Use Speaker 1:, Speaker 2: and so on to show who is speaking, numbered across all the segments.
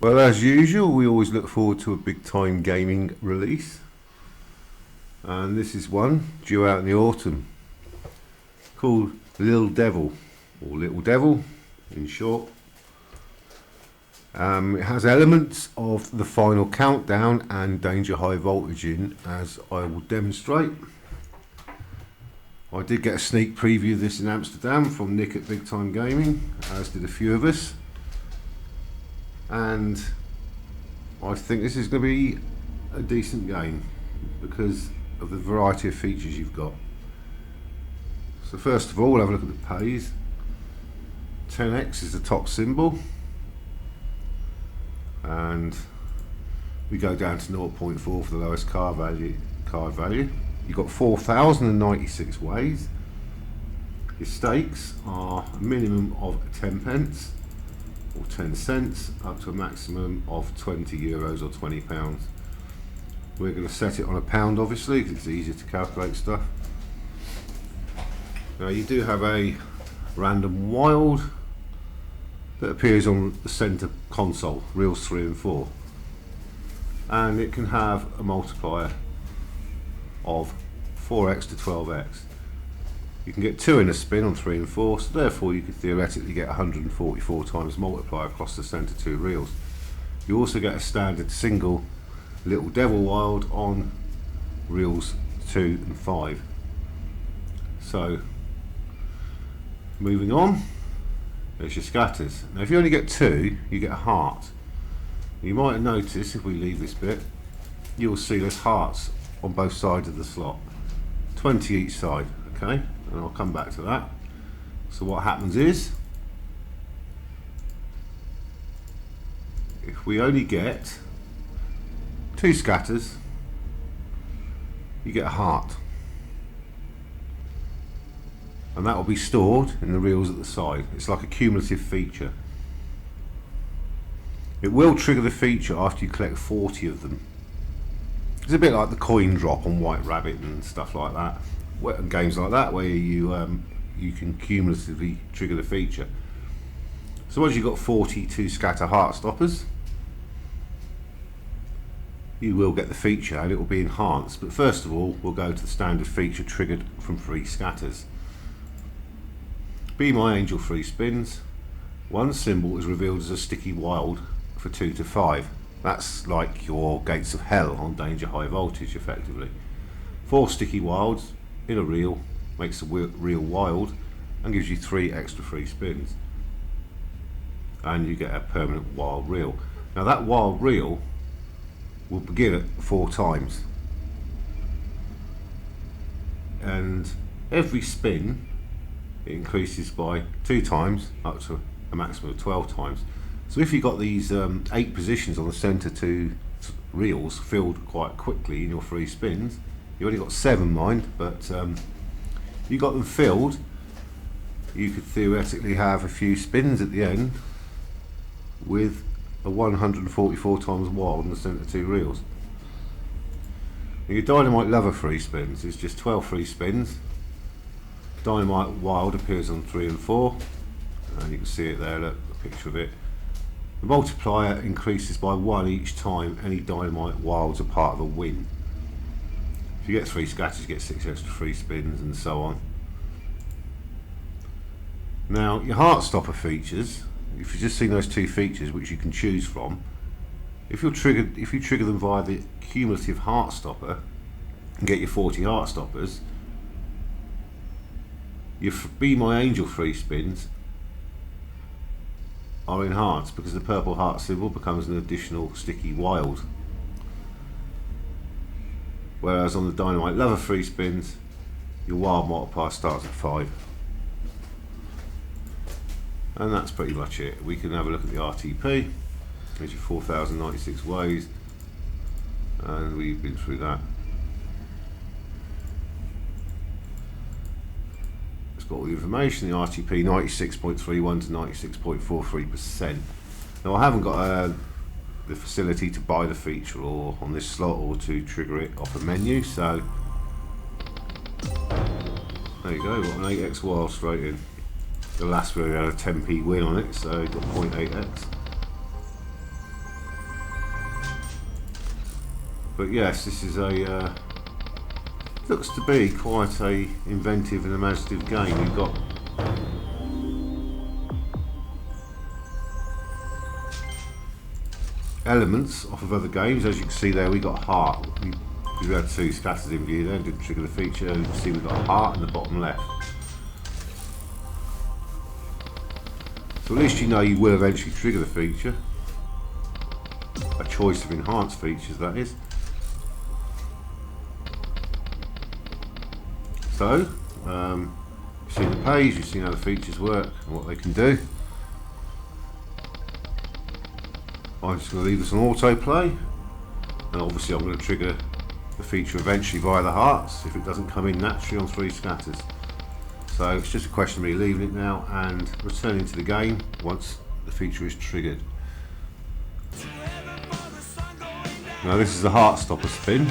Speaker 1: Well, as usual, we always look forward to a big time gaming release, and this is one due out in the autumn called Lil Devil, or Little Devil in short. It has elements of the Final Countdown and Danger High Voltage in, as I will demonstrate. I did get a sneak preview of this in Amsterdam from Nick at Big Time Gaming, as did a few of us, and I think this is going to be a decent game because of the variety of features you've got. So first of all, we'll have a look at the pays. 10x is the top symbol, and we go down to 0.4 for the lowest card value. You've got 4,096 ways. Your stakes are a minimum of 10 pence or 10 cents up to a maximum of 20 euros or 20 pounds. We're going to set it on a pound, obviously, because it's easier to calculate stuff. Now you do have a random wild that appears on the center console, reels 3 and 4, and it can have a multiplier of 4x to 12x. You can get 2 in a spin on 3 and 4, so therefore you could theoretically get 144 times multiplier across the center 2 reels. You also get a standard single Little Devil wild on reels 2 and 5. So moving on, there's your scatters. Now if you only get 2, you get a heart. You might have noticed, if we leave this bit, you'll see there's hearts on both sides of the slot, 20 each side, okay, and I'll come back to that. So what happens is, if we only get 2 scatters, you get a heart, and that will be stored in the reels at the side. It's like a cumulative feature. It will trigger the feature after you collect 40 of them. It's a bit like the coin drop on White Rabbit and stuff like that, and games like that, where you can cumulatively trigger the feature. So once you've got 42 scatter heart stoppers, you will get the feature and it will be enhanced. But first of all, we'll go to the standard feature triggered from 3 scatters. Be My Angel 3 spins. One symbol is revealed as a sticky wild for 2 to 5. That's like your Gates of Hell on Danger High Voltage, effectively. 4 sticky wilds in a reel makes a reel wild and gives you 3 extra free spins, and you get a permanent wild reel. Now that wild reel will begin at 4 times, and every spin it increases by 2 times up to a maximum of 12 times. So if you've got these 8 positions on the center 2 reels filled quite quickly in your 3 spins, you only got 7 mind, but you got them filled, you could theoretically have a few spins at the end with a 144 times wild in the center 2 reels. Now your Dynamite Lover 3 spins is just 12 free spins. Dynamite Wild appears on 3 and 4, and you can see it there, look, a picture of it. The multiplier increases by 1 each time any Dynamite Wilds are part of a win. If you get 3 scatters, you get 6 extra free spins, and so on. Now your heart stopper features, if you've just seen those 2 features which you can choose from, if you trigger them via the cumulative heart stopper and get your 40 heart stoppers, your Be My Angel 3 spins are enhanced because the purple heart symbol becomes an additional sticky wild, whereas on the Dynamite Lover 3 spins your wild multiplier starts at 5. And that's pretty much it. We can have a look at the RTP. There's your 4,096 ways, and we've been through that. Got all the information. The RTP 96.31 to 96.43%. Now I haven't got the facility to buy the feature or on this slot or to trigger it off a menu, so there you go, got an 8x wild straight in. The last video had a 10p win on it, so got 0.8x. But yes, this is a looks to be quite a inventive and imaginative game. You've got elements off of other games. As you can see there, we got heart. We had two scatters in view there, didn't trigger the feature. You can see we've got a heart in the bottom left. So at least you know you will eventually trigger the feature. A choice of enhanced features, that is. So, you've seen the page, you've seen how the features work and what they can do. I'm just going to leave this on autoplay, and obviously I'm going to trigger the feature eventually via the hearts if it doesn't come in naturally on 3 scatters. So it's just a question of me leaving it now and returning to the game once the feature is triggered. Now this is the heart stopper spin.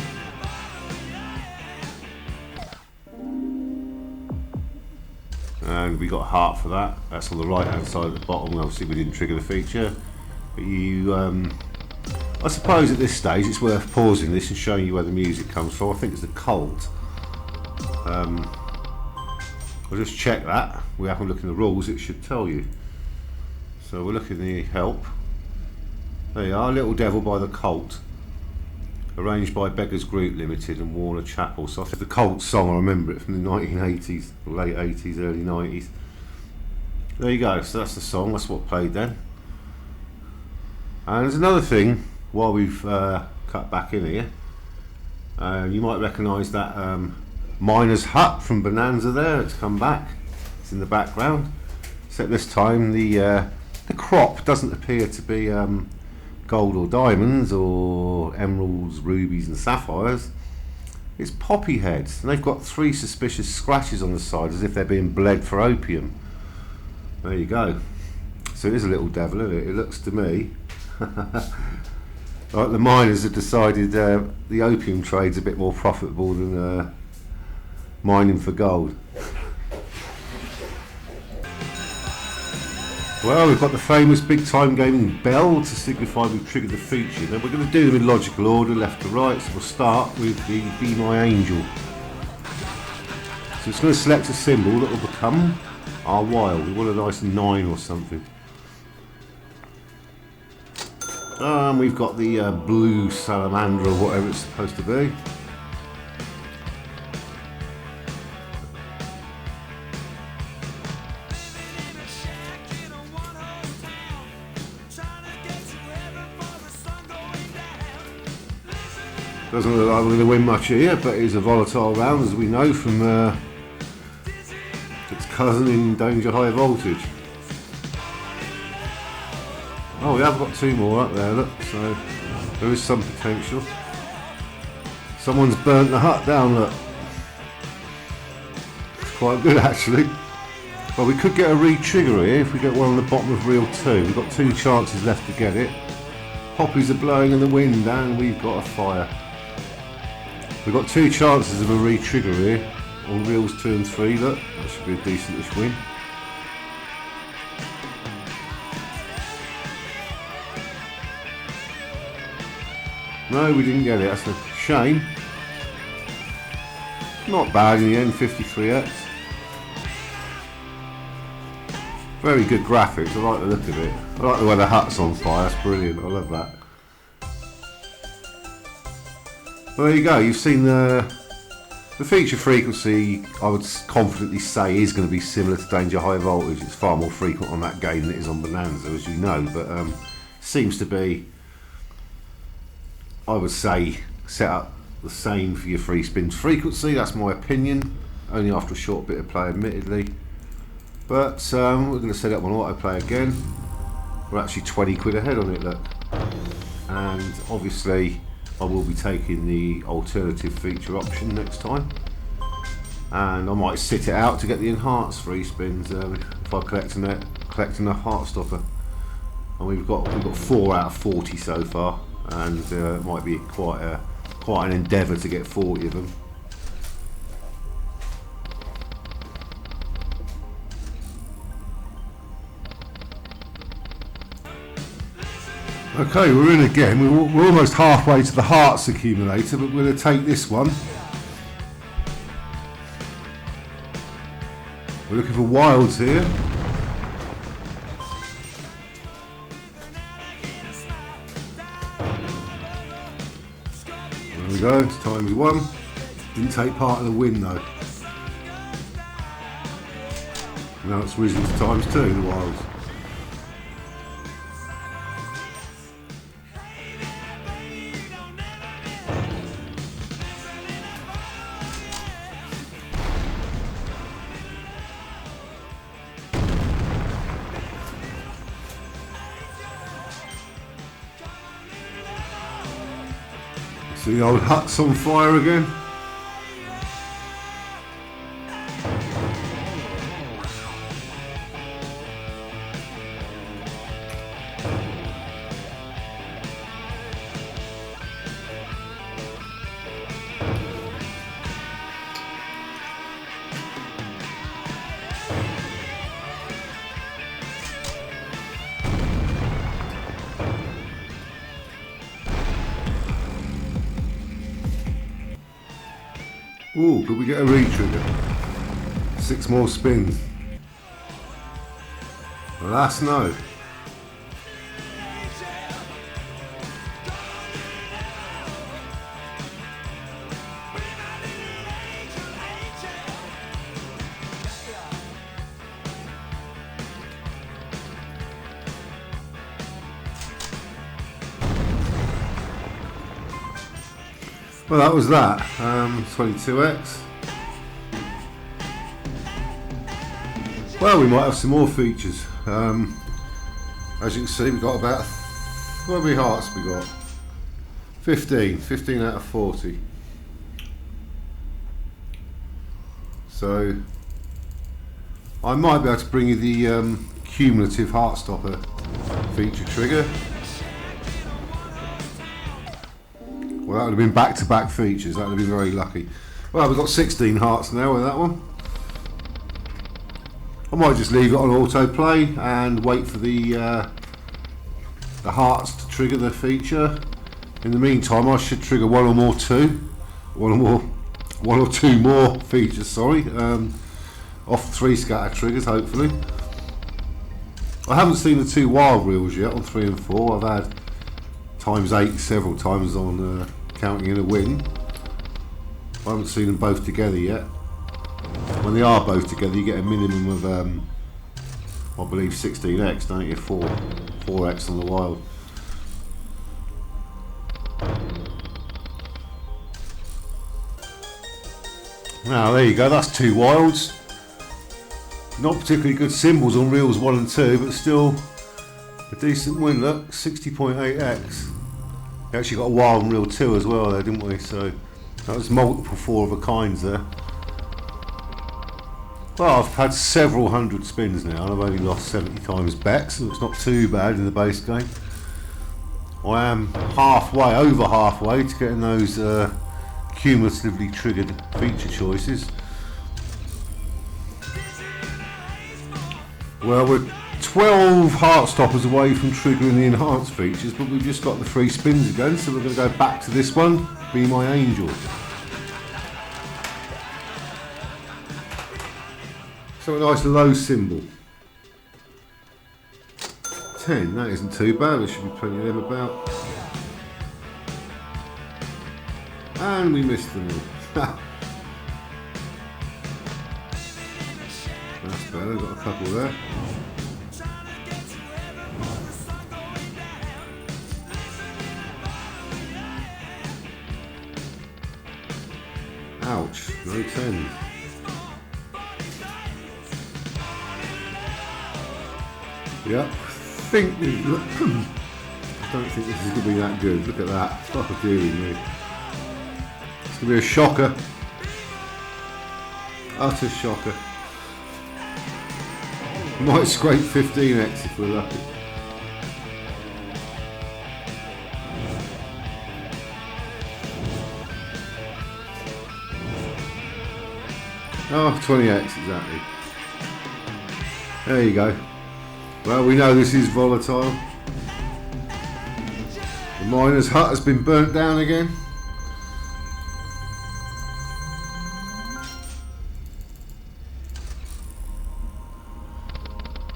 Speaker 1: And we got a heart for that. That's on the right hand side at the bottom. Obviously we didn't trigger the feature. But you, I suppose at this stage it's worth pausing this and showing you where the music comes from. I think it's the Cult. We'll just check that. We have a look in the rules, it should tell you. So we'll look in the help. There you are, Lil Devil by the Cult. Arranged by Beggars Group Limited and Warner Chappell. So the Cult song, I remember it from the 1980s, late 80s, early 90s. There you go, so that's the song, that's what played then. And there's another thing, while we've cut back in here, you might recognise that miner's hut from Bonanza there. It's come back, it's in the background. Except this time the crop doesn't appear to be gold or diamonds or emeralds, rubies and sapphires. It's poppy heads, and they've got 3 suspicious scratches on the side as if they're being bled for opium. There you go. So it is a little devil, isn't it? It looks to me like the miners have decided the opium trade's a bit more profitable than mining for gold. Well, we've got the famous big time gaming bell to signify we've triggered the feature. Now we're going to do them in logical order, left to right, so we'll start with the Be My Angel. So it's going to select a symbol that will become our while. We want a nice 9 or something. We've got the blue salamander or whatever it's supposed to be. Doesn't look like we're going to win much here, but it is a volatile round, as we know from its cousin in Danger High Voltage. Oh, we have got 2 more up there, look, so there is some potential. Someone's burnt the hut down, look. It's quite good actually. Well, we could get a re-trigger here if we get one on the bottom of reel 2. We've got 2 chances left to get it. Poppies are blowing in the wind and we've got a fire. We've got 2 chances of a re-trigger here on reels 2 and 3, look. That should be a decentish win. No, we didn't get it, that's a shame. Not bad in the end, 53x. Very good graphics, I like the look of it. I like the way the hut's on fire, that's brilliant, I love that. Well, there you go, you've seen the feature frequency, I would confidently say, is going to be similar to Danger High Voltage. It's far more frequent on that game than it is on Bonanza, as you know, but seems to be, I would say, set up the same for your free spins frequency. That's my opinion, only after a short bit of play admittedly. But we're going to set it up on autoplay again. We're actually 20 quid ahead on it, look. And obviously I will be taking the alternative feature option next time. And I might sit it out to get the enhanced free spins if I collect enough heart stopper. And we've got 4 out of 40 so far. And it might be quite an endeavour to get 40 of them. Okay, we're in again. We're almost halfway to the hearts accumulator, but we're going to take this one. We're looking for wilds here. There we go, it's times 1. Didn't take part in the win though. Now it's risen to times 2, the wilds. So the old hut's on fire again. Ooh, could we get a re-trigger? 6 more spins. Alas, no. Well, that was that. 22x. Well, we might have some more features. As you can see, we've got about, what many hearts we got? 15 out of 40. So I might be able to bring you the cumulative heart stopper feature trigger. Well, that would have been back-to-back features. That would have been very lucky. Well, we've got 16 hearts now with that one. I might just leave it on autoplay and wait for the hearts to trigger the feature. In the meantime, I should trigger one or two more features. Sorry, off 3 scatter triggers, hopefully. I haven't seen the 2 wild reels yet on 3 and 4. I've had times 8 several times on counting in a win. I haven't seen them both together yet. When they are both together, you get a minimum of I believe 16x, don't you? 4x on the wild. Now there you go, that's 2 wilds. Not particularly good symbols on reels 1 and 2, but still a decent win. Look, 60.8x. We actually got a wild on reel 2 as well there, didn't we? So that was multiple 4 of a kinds there. Well, I've had several hundred spins now and I've only lost 70 times bet, so it's not too bad in the base game. I am over halfway to getting those cumulatively triggered feature choices. Well, we're 12 heart stoppers away from triggering the enhanced features, but we've just got the 3 spins again, so we're going to go back to this one, Be My Angel. So a nice low symbol. 10, that isn't too bad, there should be plenty of them about. And we missed them all. That's better, got a couple there. Ouch, no 10. Yep, I don't think this is going to be that good. Look at that, stop it dealing me. It's going to be a shocker. Utter shocker. Might scrape 15x if we're lucky. Oh, 20x exactly. There you go. Well, we know this is volatile. miner's hut has been burnt down again.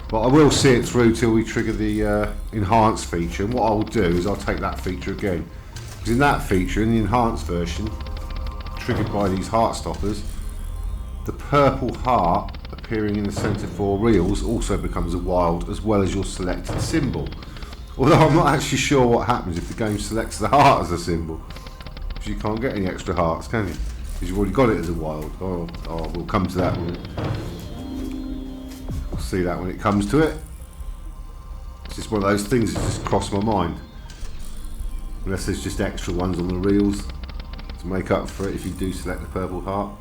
Speaker 1: But I will see it through till we trigger the enhanced feature, and what I'll do is I'll take that feature again. Because in that feature, in the enhanced version, triggered by these heart stoppers, the purple heart appearing in the centre 4 reels also becomes a wild, as well as your selected symbol. Although I'm not actually sure what happens if the game selects the heart as a symbol. Because you can't get any extra hearts, can you? Because you've already got it as a wild. Oh, we'll come to that one. We'll see that when it comes to it. It's just one of those things that just crossed my mind. Unless there's just extra ones on the reels to make up for it if you do select the purple heart.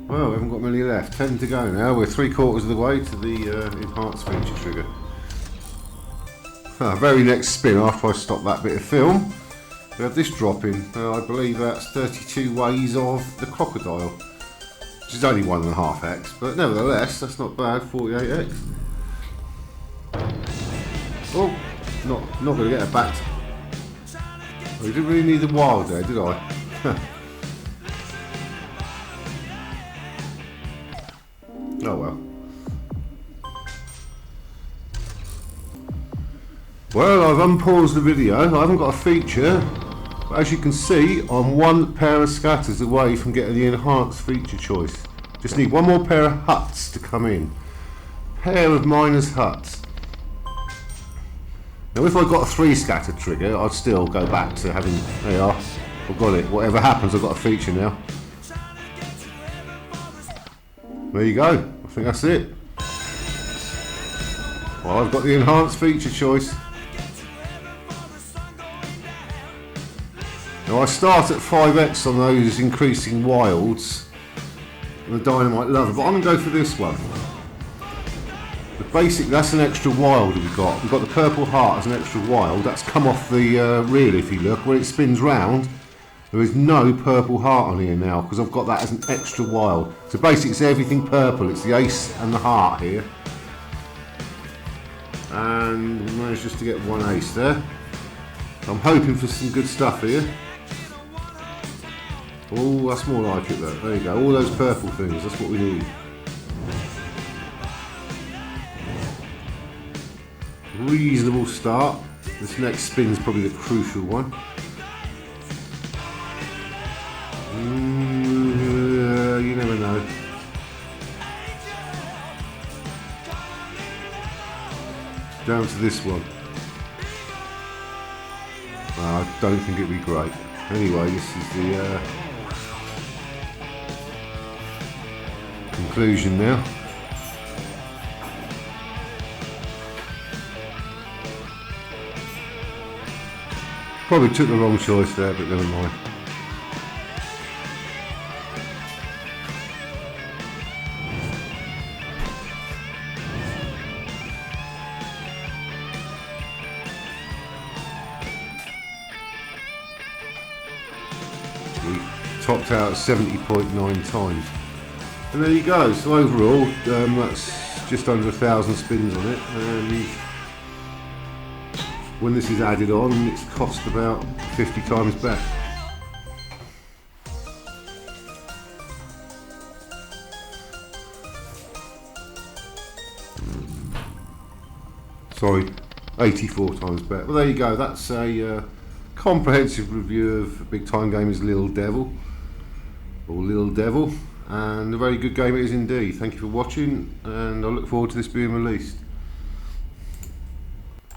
Speaker 1: Well, we haven't got many left. 10 to go now. We're 3/4 of the way to the enhanced feature trigger. Very next spin after I stop that bit of film, we have this drop in. I believe that's 32 ways of the crocodile, which is only 1.5x, but nevertheless that's not bad. 48x. Oh, not going to get it back. Oh, you didn't really need the wild there, did I? Oh well. Well, I've unpaused the video. I haven't got a feature, but as you can see, I'm one pair of scatters away from getting the enhanced feature choice. Just need one more pair of huts to come in. Pair of miners' huts. Now, if I got a 3 scatter trigger, I'd still go back to having. There you are. I've got it. Whatever happens, I've got a feature now. There you go. I think that's it. Well, I've got the enhanced feature choice. Now I start at 5x on those increasing wilds and the dynamite lover, but I'm going to go for this one. The basic, that's an extra wild we've got. We've got the purple heart as an extra wild. That's come off the reel if you look. When it spins round, there is no purple heart on here now because I've got that as an extra wild. So basically it's everything purple. It's the ace and the heart here. And we managed just to get one ace there. I'm hoping for some good stuff here. Oh, that's more like it though. There you go. All those purple things. That's what we need. Reasonable start. This next spin's probably the crucial one. You never know. Down to this one. I don't think it'd be great. Anyway, this is the conclusion now. Probably took the wrong choice there, but never mind. We topped out at 70.9 times. And there you go. So overall, that's just under 1,000 spins on it. And when this is added on, it's cost about 50 times back. Sorry, 84 times better. Well, there you go. That's a comprehensive review of big time gamers Lil Devil, or Lil Devil, and a very good game it is indeed. Thank you for watching, and I look forward to this being released.